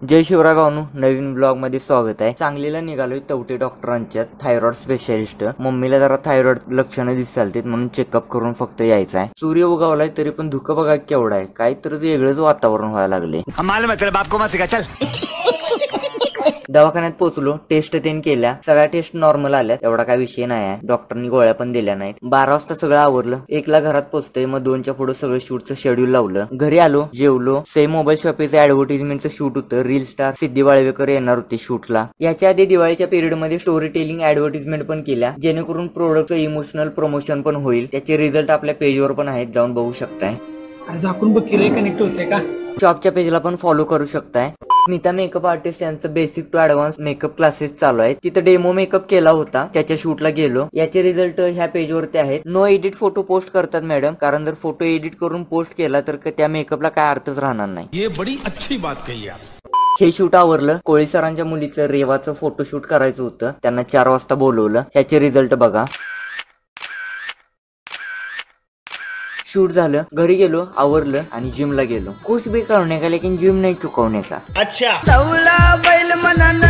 जय शिवराय भावनू, नवीन blog मध्ये स्वागत आहे। सांगलीला निघालोय तवटे डॉक्टरांच्यात, थायरॉइड स्पेशालिस्ट। मम्मीला जरा थायरॉइड लक्षणं दिसतालतीत म्हणून चेकअप करून फक्त यायचं आहे। सूर्य उगवलाय तरी पण धुकं बघा केवढा आहे, काहीतरी वेगळंच वातावरण व्हायला लागले। दवाखान्यात पोहोचलो, टेस्ट तेन केल्या, सगळ्या टेस्ट नॉर्मल आल्या, एवढा काय विषय नाही आहे। डॉक्टरनी गोळ्या पण दिल्या नाहीत। 12 वाजता सगळं आवरलं, 1ला घरात पोहोचतोय, मग 2च्या पुढे सगळं शूटचं शेड्यूल लावलं। घरी आलो, जेवलो। सेम मोबाईल शॉपीचं ऍडव्हर्टाइजमेंटचं शूट होतं। रील स्टार सिद्धी वाळवेकर येणार होते शूटला। याच्या आधी दिवाळीच्या पिरियड मध्ये स्टोरी टेलिंग ऍडव्हर्टाइजमेंट पण केल्या, जेणेकरून प्रोडक्टचं इमोशनल प्रमोशन पण होईल। त्याचे रिझल्ट आपल्या पेजवर पण आहेत, जाऊन बघू शकताय। झाकून बघ की कनेक्ट होते का। शॉपच्या पेजला पण फॉलो करू शकताय। स्मिता मेकअप आर्टिस्ट यांचं basic to advance makeup classes चालू आहेत। तिथे डेमो मेकअप केला होता, त्याच्या शूटला गेलो। याचे रिझल्ट ह्या पेजवरती आहेत। नो एडिट फोटो पोस्ट करतात मॅडम, कारण जर फोटो एडिट करून पोस्ट केला तर त्या मेकअपला काय अर्थच राहणार नाही। ये बड़ी अच्छी बात कही आप। हे शूट आवरलं। कोळी सरांच्या मुलीचं रेवाचं फोटोशूट करायचं होतं, त्यांना 4 वाजता बोलवलं। ह्याचे रिझल्ट बघा। शूट झालं, घरी गेलो, आवरलं आणि जिमला गेलो। कुछ भी करने का लेकिन जिम नहीं चुकवने का। अच्छा बैल मनाना